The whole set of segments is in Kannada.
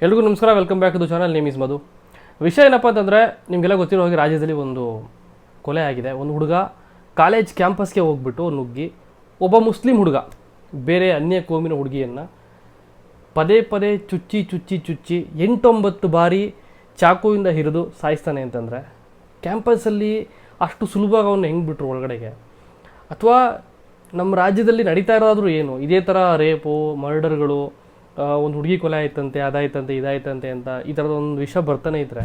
ಎಲ್ರಿಗೂ ನಮಸ್ಕಾರ, welcome back to the channel. Name is Madhu. ವಿಷಯ ಏನಪ್ಪ ಅಂತಂದರೆ, ನಿಮಗೆಲ್ಲ ಗೊತ್ತಿರೋ ಹಾಗೆ ರಾಜ್ಯದಲ್ಲಿ ಒಂದು ಕೊಲೆ ಆಗಿದೆ. ಒಂದು ಹುಡುಗ ಕಾಲೇಜ್ ಕ್ಯಾಂಪಸ್ಗೆ ಹೋಗ್ಬಿಟ್ಟು ನುಗ್ಗಿ ಒಬ್ಬ ಮುಸ್ಲಿಂ ಹುಡುಗ ಬೇರೆ ಅನ್ಯ ಕೋಮಿನ ಹುಡುಗಿಯನ್ನು ಪದೇ ಪದೇ ಚುಚ್ಚಿ 8-9 ಬಾರಿ ಚಾಕುವಿಂದ ಹಿರಿದು ಸಾಯಿಸ್ತಾನೆ ಅಂತಂದರೆ, ಕ್ಯಾಂಪಸ್ಸಲ್ಲಿ ಅಷ್ಟು ಸುಲಭವಾಗಿ ಅವನ್ನ ಹೆಂಗೆ ಬಿಟ್ಟರು ಒಳಗಡೆಗೆ? ಅಥವಾ ನಮ್ಮ ರಾಜ್ಯದಲ್ಲಿ ನಡೀತಾ ಇರೋದಾದರೂ ಏನು? ಇದೇ ಥರ ರೇಪು, ಮರ್ಡರ್ಗಳು, ಒಂದು ಹುಡುಗಿ ಕೊಲೆ ಆಯ್ತಂತೆ, ಅದಾಯ್ತಂತೆ, ಇದಾಯ್ತಂತೆ ಅಂತ ಈ ಥರದ ಒಂದು ವಿಷಯ ಬರ್ತಾನೆ ಇದ್ದರೆ,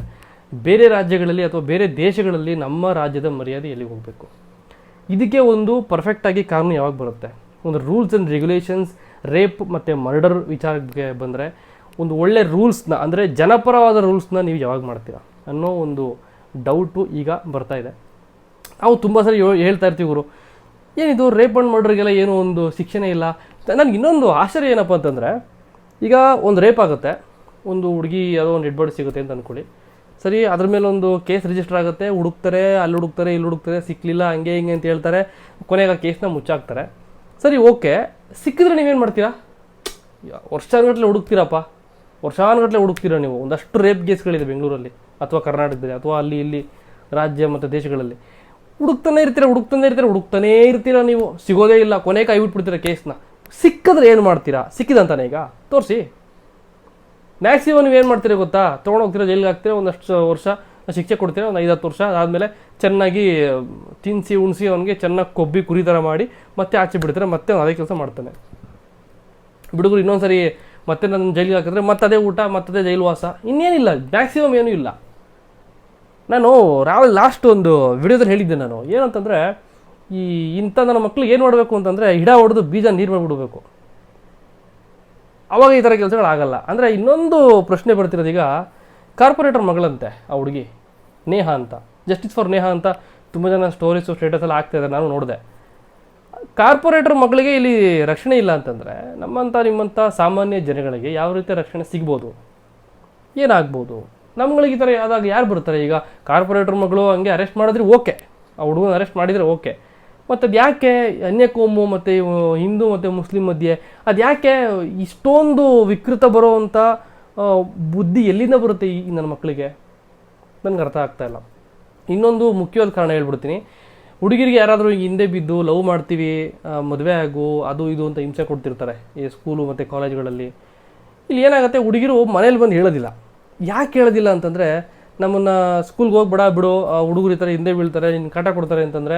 ಬೇರೆ ರಾಜ್ಯಗಳಲ್ಲಿ ಅಥವಾ ಬೇರೆ ದೇಶಗಳಲ್ಲಿ ನಮ್ಮ ರಾಜ್ಯದ ಮರ್ಯಾದೆ ಎಲ್ಲಿಗೆ ಹೋಗಬೇಕು? ಇದಕ್ಕೆ ಒಂದು ಪರ್ಫೆಕ್ಟಾಗಿ ಕಾನೂನು ಯಾವಾಗ ಬರುತ್ತೆ? ಒಂದು ರೂಲ್ಸ್ ಆ್ಯಂಡ್ ರೆಗ್ಯುಲೇಷನ್ಸ್ ರೇಪ್ ಮತ್ತು ಮರ್ಡರ್ ವಿಚಾರಕ್ಕೆ ಬಂದರೆ ಒಂದು ಒಳ್ಳೆ ರೂಲ್ಸ್ನ, ಅಂದರೆ ಜನಪರವಾದ ರೂಲ್ಸ್ನ ನೀವು ಯಾವಾಗ ಮಾಡ್ತೀರಾ ಅನ್ನೋ ಒಂದು ಡೌಟು ಈಗ ಬರ್ತಾ ಇದೆ. ನಾವು ತುಂಬ ಸರಿ ಹೇಳ್ತಾ ಇರ್ತೀವಿ, ಗುರು ಏನಿದು ರೇಪ್ ಆ್ಯಂಡ್ ಮರ್ಡರ್ಗೆಲ್ಲ ಏನೋ ಒಂದು ಶಿಕ್ಷಣ ಇಲ್ಲ. ನನಗೆ ಇನ್ನೊಂದು ಆಶ್ಚರ್ಯ ಏನಪ್ಪ ಅಂತಂದರೆ, ಈಗ ಒಂದು ರೇಪ್ ಆಗುತ್ತೆ, ಒಂದು ಹುಡುಗಿ ಯಾವುದೋ ಒಂದು ಡೆಡ್ ಬಾಡಿ ಸಿಗುತ್ತೆ ಅಂತ ಅಂದ್ಕೊಳ್ಳಿ. ಸರಿ, ಅದ್ರ ಮೇಲೆ ಒಂದು ಕೇಸ್ ರಿಜಿಸ್ಟರ್ ಆಗುತ್ತೆ, ಹುಡುಕ್ತಾರೆ, ಅಲ್ಲಿ ಹುಡುಕ್ತಾರೆ, ಇಲ್ಲಿ ಹುಡುಕ್ತಾರೆ, ಸಿಕ್ಕಲಿಲ್ಲ, ಹಂಗೆ ಹಿಂಗೆ ಅಂತ ಹೇಳ್ತಾರೆ, ಕೊನೆಗೆ ಆ ಕೇಸ್ನ ಮುಚ್ಚಾಕ್ತಾರೆ. ಸರಿ, ಓಕೆ, ಸಿಕ್ಕಿದ್ರೆ ನೀವೇನು ಮಾಡ್ತೀರಾ? ವರ್ಷಾನುಗಟ್ಟಲೆ ಹುಡುಕ್ತೀರಾ ನೀವು. ಒಂದಷ್ಟು ರೇಪ್ ಕೇಸ್ಗಳಿದೆ ಬೆಂಗಳೂರಲ್ಲಿ ಅಥವಾ ಕರ್ನಾಟಕದಲ್ಲಿ ಅಥವಾ ಅಲ್ಲಿ ಇಲ್ಲಿ ರಾಜ್ಯ ಮತ್ತು ದೇಶಗಳಲ್ಲಿ. ಹುಡುಕ್ತಾನೆ ಇರ್ತೀರಾ ನೀವು, ಸಿಗೋದೇ ಇಲ್ಲ, ಕೊನೆಗೆ ಕೈಬಿಟ್ಬಿಡ್ತೀರಾ ಕೇಸ್ನ. ಸಿಕ್ಕಿದ್ರೆ ಏನು ಮಾಡ್ತೀರಾ? ಸಿಕ್ಕಿದಂತಾನೆ ಈಗ ತೋರಿಸಿ. ಮ್ಯಾಕ್ಸಿಮಮ್ ನೀವು ಏನು ಮಾಡ್ತೀರಾ ಗೊತ್ತಾ? ತೊಗೊಂಡೋಗ್ತೀರಾ, ಜೈಲಿಗೆ ಹಾಕ್ತೀರಾ, ಒಂದಷ್ಟು ವರ್ಷ ಶಿಕ್ಷೆ ಕೊಡ್ತೀರಾ, ಒಂದು 5-10 ವರ್ಷ ಆದಮೇಲೆ ಚೆನ್ನಾಗಿ ತಿನ್ನಿಸಿ ಉಣಿಸಿ ಅವನಿಗೆ ಚೆನ್ನಾಗಿ ಕೊಬ್ಬಿ ಕುರಿ ಥರ ಮಾಡಿ ಮತ್ತೆ ಆಚೆ ಬಿಡ್ತಾರೆ, ಮತ್ತೆ ಅದೇ ಕೆಲಸ ಮಾಡ್ತಾನೆ. ಹುಡುಗರು ಇನ್ನೊಂದ್ಸರಿ ಮತ್ತೆ ನನ್ನ ಜೈಲಿಗೆ ಹಾಕಿದ್ರೆ ಮತ್ತದೇ ಊಟ, ಮತ್ತದೇ ಜೈಲು ವಾಸ, ಇನ್ನೇನಿಲ್ಲ, ಮ್ಯಾಕ್ಸಿಮಮ್ ಏನೂ ಇಲ್ಲ. ನಾನು ಲಾಸ್ಟ್ ಒಂದು ವಿಡಿಯೋದಲ್ಲಿ ಹೇಳಿದ್ದೆ ನಾನು, ಏನಂತಂದರೆ ಇಂಥ ನನ್ನ ಮಕ್ಳಿಗೆ ಏನು ಮಾಡಬೇಕು ಅಂತಂದರೆ, ಹಿಡ ಹೊಡೆದು ಬೀಜ ನೀರು ಮಾಡಿಬಿಡ್ಬೇಕು, ಅವಾಗ ಈ ಥರ ಕೆಲಸಗಳಾಗಲ್ಲ. ಅಂದರೆ ಇನ್ನೊಂದು ಪ್ರಶ್ನೆ ಬರ್ತಿರೋದು, ಈಗ ಕಾರ್ಪೊರೇಟರ್ ಮಗಳಂತೆ ಆ ಹುಡುಗಿ ನೇಹಾ ಅಂತ, ಜಸ್ಟಿಸ್ ಫಾರ್ ನೇಹಾ ಅಂತ ತುಂಬ ಜನ ಸ್ಟೋರೀಸು ಸ್ಟೇಟಸ್ ಎಲ್ಲ ಆಗ್ತಾಯಿದ್ದಾರೆ, ನಾನು ನೋಡಿದೆ. ಕಾರ್ಪೊರೇಟರ್ ಮಗಳಿಗೆ ಇಲ್ಲಿ ರಕ್ಷಣೆ ಇಲ್ಲ ಅಂತಂದರೆ, ನಿಮ್ಮಂಥ ಸಾಮಾನ್ಯ ಜನಗಳಿಗೆ ಯಾವ ರೀತಿ ರಕ್ಷಣೆ ಸಿಗ್ಬೋದು? ಏನಾಗ್ಬೋದು? ನಮ್ಗಳಿಗೆ ಈ ಥರ ಆದಾಗ ಯಾರು ಬರ್ತಾರೆ? ಈಗ ಕಾರ್ಪೊರೇಟರ್ ಮಗಳು ಹಂಗೆ ಅರೆಸ್ಟ್ ಮಾಡಿದ್ರೆ ಓಕೆ, ಆ ಹುಡುಗನ ಅರೆಸ್ಟ್ ಮಾಡಿದರೆ ಓಕೆ, ಮತ್ತು ಅದು ಯಾಕೆ ಅನ್ಯಕೋಮು ಮತ್ತು ಹಿಂದೂ ಮತ್ತು ಮುಸ್ಲಿಂ ಮಧ್ಯೆ ಅದು ಯಾಕೆ ಇಷ್ಟೊಂದು ವಿಕೃತ ಬರೋವಂಥ ಬುದ್ಧಿ ಎಲ್ಲಿಂದ ಬರುತ್ತೆ ಈ ನನ್ನ ಮಕ್ಕಳಿಗೆ? ನನಗೆ ಅರ್ಥ ಆಗ್ತಾಯಿಲ್ಲ. ಇನ್ನೊಂದು ಮುಖ್ಯವಾದ ಕಾರಣ ಹೇಳ್ಬಿಡ್ತೀನಿ. ಹುಡುಗಿರಿಗೆ ಯಾರಾದರೂ ಹಿಂದೆ ಬಿದ್ದು ಲವ್ ಮಾಡ್ತೀವಿ, ಮದುವೆ ಆಗು, ಅದು ಇದು ಅಂತ ಹಿಂಸೆ ಕೊಡ್ತಿರ್ತಾರೆ ಈ ಸ್ಕೂಲು ಮತ್ತು ಕಾಲೇಜುಗಳಲ್ಲಿ. ಇಲ್ಲಿ ಏನಾಗುತ್ತೆ, ಹುಡುಗಿರು ಮನೇಲಿ ಬಂದು ಹೇಳೋದಿಲ್ಲ. ಯಾಕೆ ಹೇಳೋದಿಲ್ಲ ಅಂತಂದರೆ, ನಮ್ಮನ್ನು ಸ್ಕೂಲ್ಗೆ ಹೋಗ್ಬೇಡ ಬಿಡು, ಹುಡುಗರು ಈ ಥರ ಹಿಂದೆ ಬೀಳ್ತಾರೆ, ನಿನ್ನ ಕಾಟ ಕೊಡ್ತಾರೆ ಅಂತಂದರೆ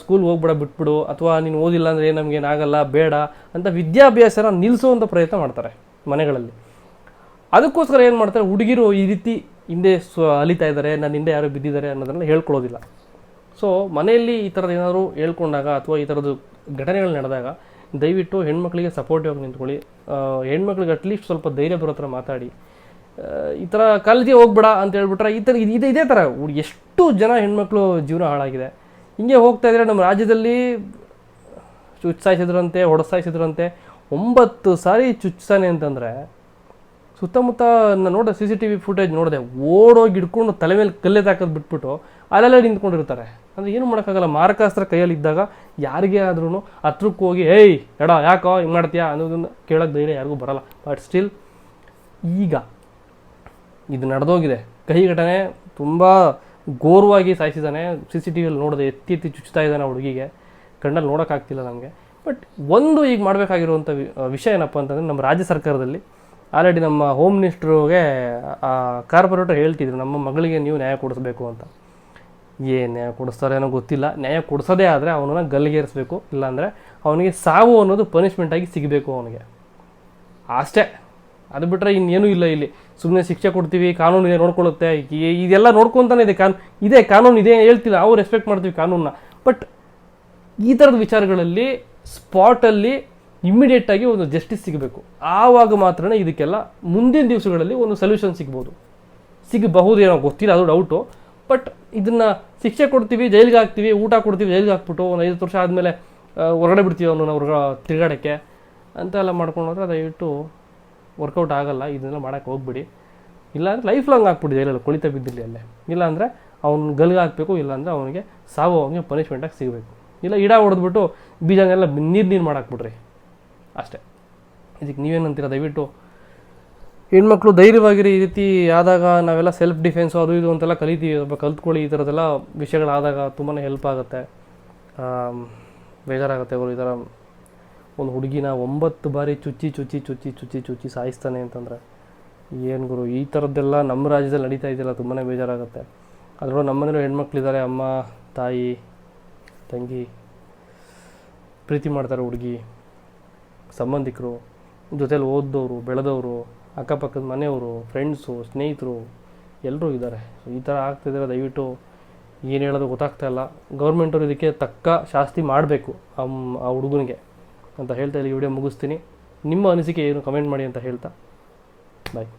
ಸ್ಕೂಲ್ಗೆ ಹೋಗ್ಬೇಡ ಬಿಟ್ಬಿಡು, ಅಥವಾ ನೀನು ಓದಿಲ್ಲ ಅಂದರೆ ನಮಗೇನಾಗಲ್ಲ ಬೇಡ ಅಂತ ವಿದ್ಯಾಭ್ಯಾಸನ ನಿಲ್ಲಿಸುವಂಥ ಪ್ರಯತ್ನ ಮಾಡ್ತಾರೆ ಮನೆಗಳಲ್ಲಿ. ಅದಕ್ಕೋಸ್ಕರ ಏನು ಮಾಡ್ತಾರೆ, ಹುಡುಗಿರು ಈ ರೀತಿ ಹಿಂದೆ ಅಲಿತಾ ಇದ್ದಾರೆ, ನನ್ನ ಹಿಂದೆ ಯಾರು ಬಿದ್ದಿದ್ದಾರೆ ಅನ್ನೋದನ್ನು ಹೇಳ್ಕೊಳ್ಳೋದಿಲ್ಲ. ಸೊ ಮನೆಯಲ್ಲಿ ಈ ಥರದ್ದು ಏನಾದರೂ ಹೇಳ್ಕೊಂಡಾಗ ಅಥವಾ ಈ ಥರದ್ದು ಘಟನೆಗಳು ನಡೆದಾಗ ದಯವಿಟ್ಟು ಹೆಣ್ಮಕ್ಳಿಗೆ ಸಪೋರ್ಟಿವ್ ಆಗಿ ನಿಂತ್ಕೊಳ್ಳಿ. ಹೆಣ್ಮಕ್ಳಿಗೆ ಅಟ್ಲೀಸ್ಟ್ ಸ್ವಲ್ಪ ಧೈರ್ಯ ಬರೋ ಥರ ಮಾತಾಡಿ. ಈ ಥರ ಕಾಲೇಜಿಗೆ ಹೋಗ್ಬೇಡ ಅಂತ ಹೇಳ್ಬಿಟ್ರೆ ಇದೇ ಥರ ಎಷ್ಟು ಜನ ಹೆಣ್ಮಕ್ಳು ಜೀವನ ಹಾಳಾಗಿದೆ. ಹಿಂಗೆ ಹೋಗ್ತಾ ಇದ್ರೆ ನಮ್ಮ ರಾಜ್ಯದಲ್ಲಿ ಚುಚ್ಚಾಯಿಸಿದ್ರಂತೆ, ಹೊಡೆಸಾಯಿಸಿದ್ರಂತೆ, 9 ಸಾರಿ ಚುಚ್ಚಾನೆ ಅಂತಂದರೆ, ಸುತ್ತಮುತ್ತ ನಾನು ನೋಡಿದೆ CCTV ಫುಟೇಜ್ ನೋಡಿದೆ, ಓಡೋಗಿ ಹಿಡ್ಕೊಂಡು ತಲೆ ಮೇಲೆ ಕಲ್ಲೇ ತಾಕೋದು ಬಿಟ್ಬಿಟ್ಟು ಅಲ್ಲೆಲ್ಲ ನಿಂತ್ಕೊಂಡಿರ್ತಾರೆ. ಅಂದರೆ ಏನು ಮಾಡೋಕ್ಕಾಗಲ್ಲ, ಮಾರಕಾಸ್ತ್ರ ಕೈಯಲ್ಲಿ ಇದ್ದಾಗ ಯಾರಿಗೇ ಆದ್ರೂ ಹತ್ರಕ್ಕೆ ಹೋಗಿ ಏಯ್ ಎಡ ಯಾಕೋ ಹಿಂಗೆ ಮಾಡ್ತೀಯಾ ಅನ್ನೋದನ್ನು ಕೇಳೋಕ್ಕೆ ಧೈರ್ಯ ಯಾರಿಗೂ ಬರೋಲ್ಲ. ಬಟ್ ಸ್ಟಿಲ್ ಈಗ ಇದು ನಡೆದೋಗಿದೆ. ಕಹಿ ಘಟನೆ, ತುಂಬ ಘೋರವಾಗಿ ಸಾಯಿಸಿದ್ದಾನೆ. CCTVಯಲ್ಲಿ ನೋಡಿದೆ, ಎತ್ತಿ ಚುಚ್ತಾ ಇದ್ದಾನೆ ಹುಡುಗಿಗೆ, ಕಣ್ಣಲ್ಲಿ ನೋಡೋಕ್ಕಾಗ್ತಿಲ್ಲ ನಮಗೆ. ಬಟ್ ಒಂದು ಈಗ ಮಾಡಬೇಕಾಗಿರುವಂಥ ವಿಷಯ ಏನಪ್ಪ ಅಂತಂದರೆ, ನಮ್ಮ ರಾಜ್ಯ ಸರ್ಕಾರದಲ್ಲಿ ಆಲ್ರೆಡಿ ನಮ್ಮ ಹೋಮ್ ಮಿನಿಸ್ಟ್ರಿಗೆ ಕಾರ್ಪೊರೇಟರ್ ಹೇಳ್ತಿದ್ರು, ನಮ್ಮ ಮಗಳಿಗೆ ನೀವು ನ್ಯಾಯ ಕೊಡಿಸ್ಬೇಕು ಅಂತ. ಏನು ನ್ಯಾಯ ಕೊಡಿಸ್ತಾರೆ ಏನೋ ಗೊತ್ತಿಲ್ಲ. ನ್ಯಾಯ ಕೊಡಿಸೋದೇ ಆದರೆ ಅವನನ್ನು ಗಲ್ಲಿಗೇರಿಸಬೇಕು, ಇಲ್ಲಾಂದರೆ ಅವನಿಗೆ ಸಾವು ಅನ್ನೋದು ಪನಿಷ್ಮೆಂಟಾಗಿ ಸಿಗಬೇಕು ಅವನಿಗೆ, ಅಷ್ಟೇ. ಅದು ಬಿಟ್ಟರೆ ಇನ್ನೇನೂ ಇಲ್ಲ. ಇಲ್ಲಿ ಸುಮ್ಮನೆ ಶಿಕ್ಷೆ ಕೊಡ್ತೀವಿ, ಕಾನೂನು ಇದೆ ನೋಡ್ಕೊಳ್ಳುತ್ತೆ, ಇದೆಲ್ಲ ನೋಡ್ಕೊತಾನೆ ಇದೆ ಕಾನೂನು ಇದೆ ಹೇಳ್ತಿಲ್ಲ, ನಾವು ರೆಸ್ಪೆಕ್ಟ್ ಮಾಡ್ತೀವಿ ಕಾನೂನನ್ನ. ಬಟ್ ಈ ಥರದ ವಿಚಾರಗಳಲ್ಲಿ ಸ್ಪಾಟಲ್ಲಿ ಇಮ್ಮಿಡಿಯೇಟಾಗಿ ಒಂದು ಜಸ್ಟಿಸ್ ಸಿಗಬೇಕು. ಆವಾಗ ಮಾತ್ರ ಇದಕ್ಕೆಲ್ಲ ಮುಂದಿನ ದಿವಸಗಳಲ್ಲಿ ಒಂದು ಸೊಲ್ಯೂಷನ್ ಸಿಗಬಹುದೇನೋ ಗೊತ್ತಿಲ್ಲ, ಅದು ಡೌಟು. ಬಟ್ ಇದನ್ನು ಶಿಕ್ಷೆ ಕೊಡ್ತೀವಿ, ಜೈಲಿಗೆ ಹಾಕ್ತೀವಿ, ಊಟ ಕೊಡ್ತೀವಿ, ಜೈಲಿಗೆ ಹಾಕ್ಬಿಟ್ಟು ಒಂದು 5 ವರ್ಷ ಆದಮೇಲೆ ಹೊರಗಡೆ ಬಿಡ್ತೀವಿ ಅವನು ತಿರುಗಾಡೋಕ್ಕೆ ಅಂತೆಲ್ಲ ಮಾಡ್ಕೊಂಡ್ರೆ ದಯವಿಟ್ಟು ವರ್ಕೌಟ್ ಆಗೋಲ್ಲ. ಇದನ್ನೆಲ್ಲ ಮಾಡೋಕ್ಕೆ ಹೋಗ್ಬಿಡಿ. ಇಲ್ಲಾಂದರೆ ಲೈಫ್ ಲಾಂಗ್ ಹಾಕ್ಬಿಡಿ ಜೈಲಲ್ಲಿ, ಕೊಳಿತ ಬಿದ್ದಿರಲಿ ಅಲ್ಲೇ. ಇಲ್ಲಾಂದರೆ ಅವ್ನು ಗಲ್ಗೆ ಹಾಕಬೇಕು, ಇಲ್ಲಾಂದರೆ ಅವನಿಗೆ ಸಾವು ಅವನಿಗೆ ಪನಿಷ್ಮೆಂಟಾಗಿ ಸಿಗಬೇಕು. ಇಲ್ಲ ಇಡ ಹೊಡೆದ್ಬಿಟ್ಟು ಬೀಜನೆಲ್ಲ ನೀರು ಮಾಡಾಕ್ಬಿಡ್ರಿ ಅಷ್ಟೇ. ಇದಕ್ಕೆ ನೀವೇನಂತೀರ? ದಯವಿಟ್ಟು ಹೆಣ್ಮಕ್ಳು ಧೈರ್ಯವಾಗಿರಿ, ಈ ರೀತಿ ಆದಾಗ ನಾವೆಲ್ಲ ಸೆಲ್ಫ್ ಡಿಫೆನ್ಸು ಅದು ಇದು ಅಂತೆಲ್ಲ ಕಲಿತೀವಿ. ಸ್ವಲ್ಪ ಕಲ್ತ್ಕೊಳ್ಳಿ, ಈ ಥರದ್ದೆಲ್ಲ ವಿಷಯಗಳಾದಾಗ ತುಂಬಾ ಹೆಲ್ಪ್ ಆಗುತ್ತೆ. ಬೇಜಾರಾಗುತ್ತೆ ಅವರು ಈ ಥರ ಒಂದು ಹುಡುಗಿನ 9 ಬಾರಿ ಚುಚ್ಚಿ ಸಾಯಿಸ್ತಾನೆ ಅಂತಂದರೆ ಏನು ಗುರು, ಈ ಥರದ್ದೆಲ್ಲ ನಮ್ಮ ರಾಜ್ಯದಲ್ಲಿ ನಡೀತಾ ಇದೆಯಲ್ಲ, ತುಂಬಾ ಬೇಜಾರಾಗುತ್ತೆ. ಅದರಲ್ಲೂ ನಮ್ಮನೇಲೂ ಹೆಣ್ಮಕ್ಳಿದ್ದಾರೆ, ಅಮ್ಮ, ತಾಯಿ, ತಂಗಿ, ಪ್ರೀತಿ ಮಾಡ್ತಾರೆ ಹುಡುಗಿ, ಸಂಬಂಧಿಕರು, ಜೊತೇಲಿ ಓದ್ದವರು, ಬೆಳೆದವರು, ಅಕ್ಕಪಕ್ಕದ ಮನೆಯವರು, ಫ್ರೆಂಡ್ಸು, ಸ್ನೇಹಿತರು ಎಲ್ಲರೂ ಇದ್ದಾರೆ. ಸೊ ಈ ಥರ ಆಗ್ತಿದ್ದಾರೆ. ದಯವಿಟ್ಟು ಏನು ಹೇಳೋದು ಗೊತ್ತಾಗ್ತಾ ಇಲ್ಲ. ಗೌರ್ಮೆಂಟವ್ರು ಇದಕ್ಕೆ ತಕ್ಕ ಶಾಸ್ತಿ ಮಾಡಬೇಕು ಆ ಹುಡುಗನಿಗೆ ಅಂತ ಹೇಳ್ತಾ ಇಲ್ಲಿ ವಿಡಿಯೋ ಮುಗಿಸ್ತೀನಿ. ನಿಮ್ಮ ಅನಿಸಿಕೆ ಏನು ಕಮೆಂಟ್ ಮಾಡಿ ಅಂತ ಹೇಳ್ತಾ ಬಾಯ್.